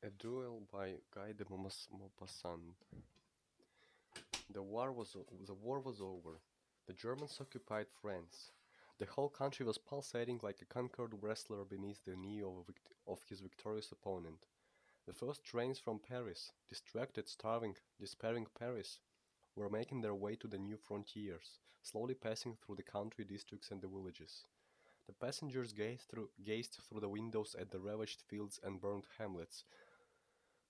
A Duel by Guy de Maupassant. The war was over. The Germans occupied France. The whole country was pulsating like a conquered wrestler beneath the knee of his victorious opponent. The first trains from Paris, distracted, starving, despairing Paris, were making their way to the new frontiers, slowly passing through the country districts and the villages. The passengers gazed through the windows at the ravaged fields and burned hamlets.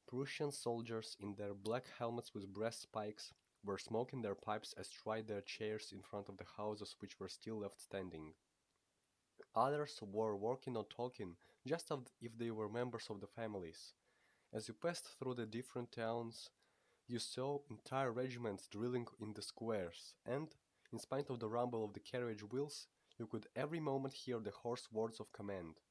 Prussian soldiers, in their black helmets with brass spikes, were smoking their pipes astride their chairs in front of the houses which were still left standing. Others were working or talking, just as if they were members of the families. As you passed through the different towns, you saw entire regiments drilling in the squares, and, in spite of the rumble of the carriage wheels, you could every moment hear the hoarse words of command.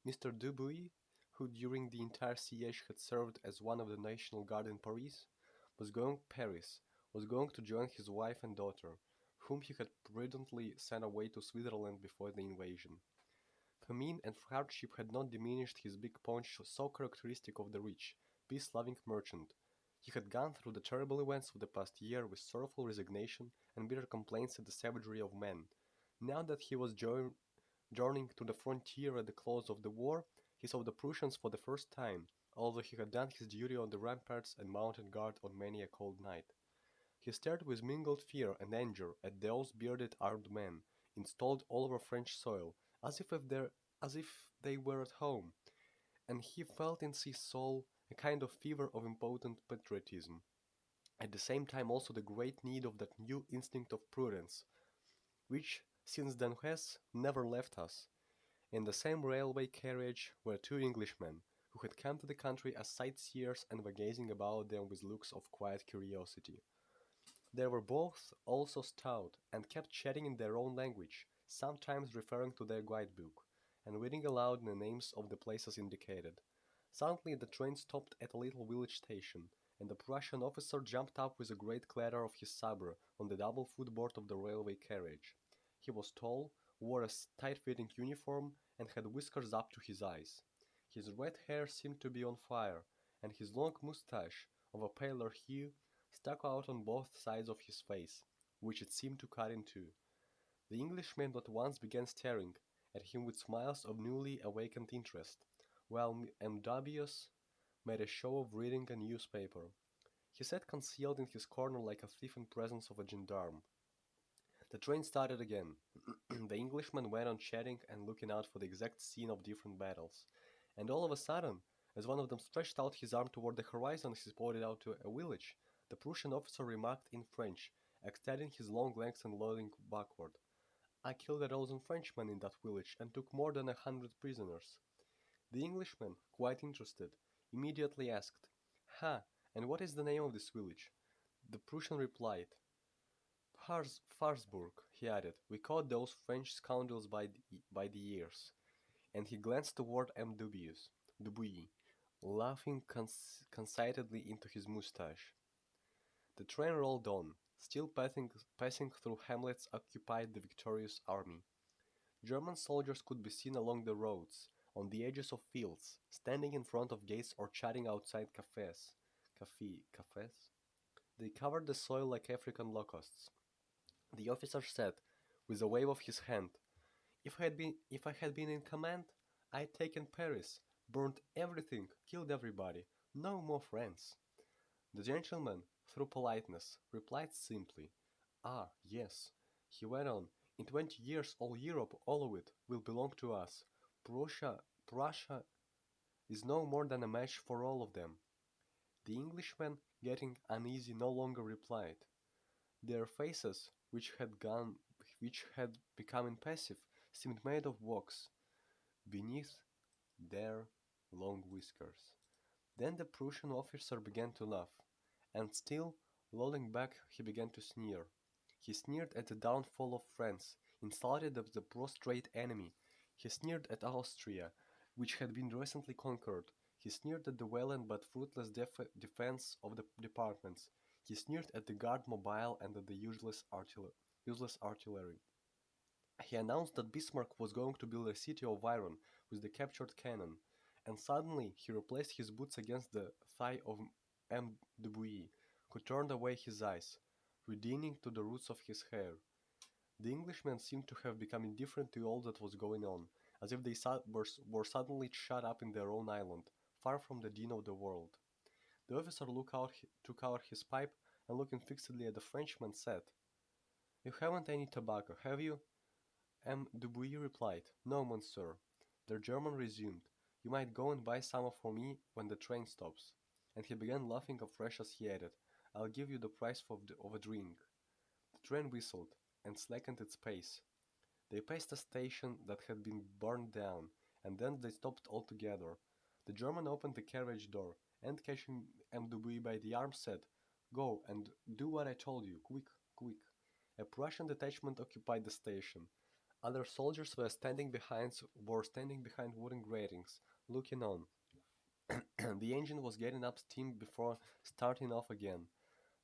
Mr. Dubuis, who during the entire siege had served as one of the National Guard in Paris, was going to join his wife and daughter, whom he had prudently sent away to Switzerland before the invasion. Famine and hardship had not diminished his big paunch so characteristic of the rich, peace-loving merchant. He had gone through the terrible events of the past year with sorrowful resignation and bitter complaints at the savagery of men. Now that he was journeying to the frontier at the close of the war, he saw the Prussians for the first time, although he had done his duty on the ramparts and mounted guard on many a cold night. He stared with mingled fear and anger at those bearded armed men, installed all over French soil, as if they were at home, and he felt in his soul a kind of fever of impotent patriotism. At the same time also the great need of that new instinct of prudence, which since then has never left us. In the same railway carriage were two Englishmen, who had come to the country as sightseers and were gazing about them with looks of quiet curiosity. They were both also stout, and kept chatting in their own language, sometimes referring to their guide-book, and reading aloud the names of the places indicated. Suddenly the train stopped at a little village station, and the Prussian officer jumped up with a great clatter of his sabre on the double footboard of the railway carriage. He was tall, wore a tight-fitting uniform, and had whiskers up to his eyes. His red hair seemed to be on fire, and his long moustache, of a paler hue, stuck out on both sides of his face, which it seemed to cut in two. The Englishman at once began staring at him with smiles of newly awakened interest, while M. made a show of reading a newspaper. He sat concealed in his corner like a thief in presence of a gendarme. The train started again. The Englishman went on chatting and looking out for the exact scene of different battles. And all of a sudden, as one of them stretched out his arm toward the horizon as he pointed out to a village, the Prussian officer remarked in French, extending his long legs and loading backward. "I killed a dozen Frenchmen in that village and took more than 100 prisoners." The Englishman, quite interested, immediately asked, "Ha, and what is the name of this village?" The Prussian replied, "Farsburg," he added. "We caught those French scoundrels by the ears." And he glanced toward Dubuis, laughing conceitedly into his moustache. The train rolled on, still passing through hamlets occupied the victorious army. German soldiers could be seen along the roads, on the edges of fields, standing in front of gates or chatting outside cafes. Cafes? They covered the soil like African locusts. The officer said, with a wave of his hand, "If I had been in command, I'd taken Paris, burned everything, killed everybody. No more France." The gentleman, through politeness, replied simply, "Ah, yes." He went on, "In 20 years all Europe, all of it, will belong to us. Prussia is no more than a match for all of them." The Englishman, getting uneasy, no longer replied. Their faces, which had become impassive, seemed made of wax beneath their long whiskers. Then the Prussian officer began to laugh, and still lolling back he began to sneer. He sneered at the downfall of France, insulted the prostrate enemy. He sneered at Austria, which had been recently conquered. He sneered at the valiant but fruitless defense of the departments. He sneered at the Guard Mobile and at the useless artillery. He announced that Bismarck was going to build a city of iron with the captured cannon, And suddenly he replaced his boots against the thigh of M. Dubuis, who turned away his eyes, reddening to the roots of his hair. The Englishmen seemed to have become indifferent to all that was going on, as if they were suddenly shut up in their own island, far from the din of the world. The officer took out his pipe and looking fixedly at the Frenchman said, "You haven't any tobacco, have you?" M. Dubuis replied, "No, monsieur." The German resumed, "You might go and buy some for me when the train stops." And he began laughing afresh as he added, "I'll give you the price of a drink." The train whistled and slackened its pace. They passed a station that had been burned down, and then they stopped altogether. The German opened the carriage door, and catching M. Dubuis by the arm said, "Go and do what I told you, quick, quick." A Prussian detachment occupied the station. Other soldiers were standing behind wooden gratings, looking on. The engine was getting up steam before starting off again.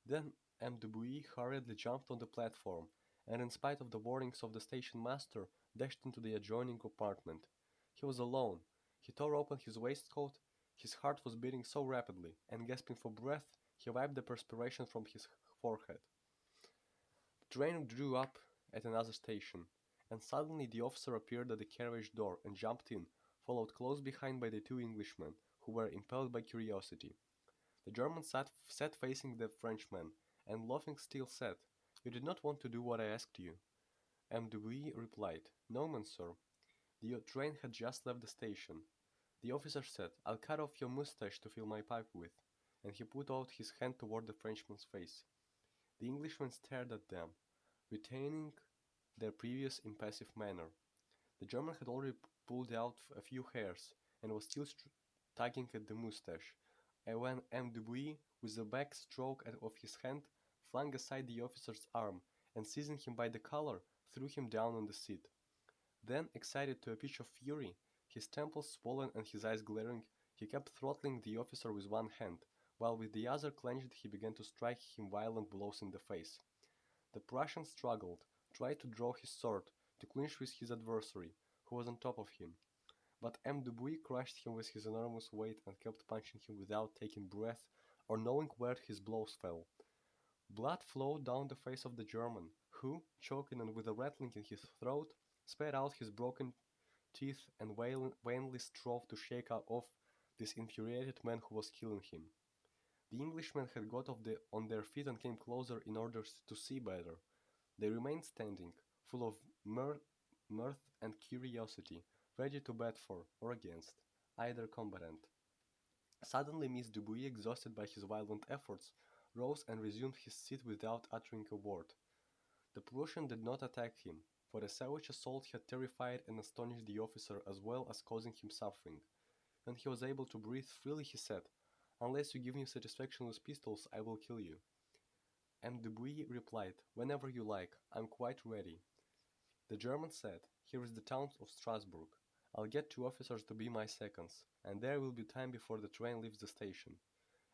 Then M. Dubuis hurriedly jumped on the platform, and in spite of the warnings of the station master, dashed into the adjoining compartment. He was alone. He tore open his waistcoat. His heart was beating so rapidly, and gasping for breath, he wiped the perspiration from his forehead. The train drew up at another station, and suddenly the officer appeared at the carriage door and jumped in, followed close behind by the two Englishmen, who were impelled by curiosity. The German sat facing the Frenchman, and laughing still said, "You did not want to do what I asked you." M. Dubuis replied, "No, monsieur." The train had just left the station. The officer said, "I'll cut off your mustache to fill my pipe with," and he put out his hand toward the Frenchman's face. The Englishmen stared at them, retaining their previous impassive manner. The German had already pulled out a few hairs, and was still tugging at the moustache, and when M. Dubuis, with a back stroke of his hand, flung aside the officer's arm, and seizing him by the collar, threw him down on the seat. Then, excited to a pitch of fury, his temples swollen and his eyes glaring, he kept throttling the officer with one hand, while with the other clenched he began to strike him violent blows in the face. The Prussian struggled, tried to draw his sword, to clinch with his adversary, who was on top of him. But M. Dubuis crushed him with his enormous weight and kept punching him without taking breath or knowing where his blows fell. Blood flowed down the face of the German, who, choking and with a rattling in his throat, spat out his broken teeth and vainly strove to shake off this infuriated man who was killing him. The Englishmen had on their feet and came closer in order to see better. They remained standing, full of mirth and curiosity, ready to bet for or against either combatant. Suddenly Miss Dubuis, exhausted by his violent efforts, rose and resumed his seat without uttering a word. The Prussian did not attack him, for the savage assault had terrified and astonished the officer as well as causing him suffering. When he was able to breathe freely, he said, "Unless you give me satisfaction with pistols, I will kill you." M. Dubuis replied, "Whenever you like, I'm quite ready." The German said, "Here is the town of Strasbourg. I'll get two officers to be my seconds, and there will be time before the train leaves the station."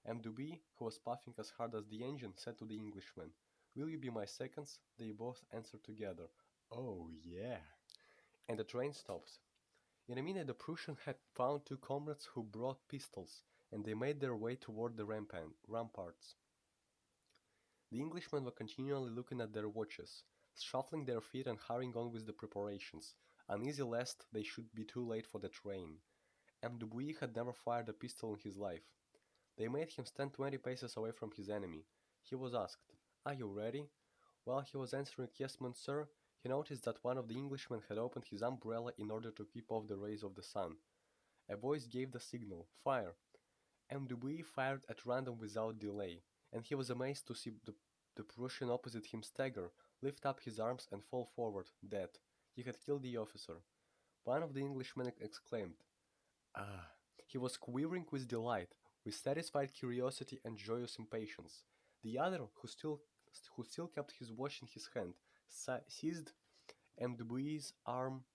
M. Dubuis, who was puffing as hard as the engine, said to the Englishman, "Will you be my seconds?" They both answered together, "Oh, yeah." And the train stopped. In a minute the Prussian had found two comrades who brought pistols, and they made their way toward the ramparts. The Englishmen were continually looking at their watches, shuffling their feet and hurrying on with the preparations, uneasy lest they should be too late for the train. M. Dubuis had never fired a pistol in his life. They made him stand 20 paces away from his enemy. He was asked, "Are you ready?" While he was answering "Yes, monsieur," he noticed that one of the Englishmen had opened his umbrella in order to keep off the rays of the sun. A voice gave the signal, "Fire!" M. Dubuis fired at random without delay, and he was amazed to see the Prussian opposite him stagger, lift up his arms and fall forward, dead. He had killed the officer. One of the Englishmen exclaimed, "Ah!" He was quivering with delight, with satisfied curiosity and joyous impatience. The other, who still kept his watch in his hand, seized M. Dubuis's arm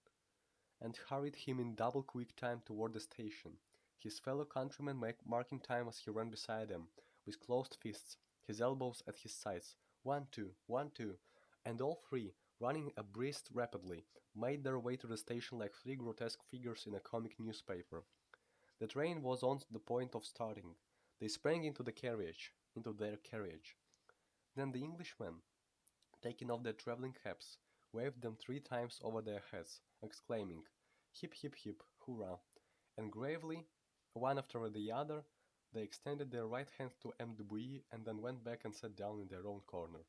and hurried him in double quick time toward the station, his fellow countrymen marking time as he ran beside them, with closed fists, his elbows at his sides. 1, 2, 1, 2, and all three, running abreast rapidly, made their way to the station like three grotesque figures in a comic newspaper. The train was on the point of starting. They sprang into their carriage. Then the Englishmen, taking off their travelling caps, waved them 3 times over their heads, exclaiming, "Hip, hip, hip, hurrah!" And gravely, one after the other, they extended their right hands to M. de Bouilly and then went back and sat down in their own corner.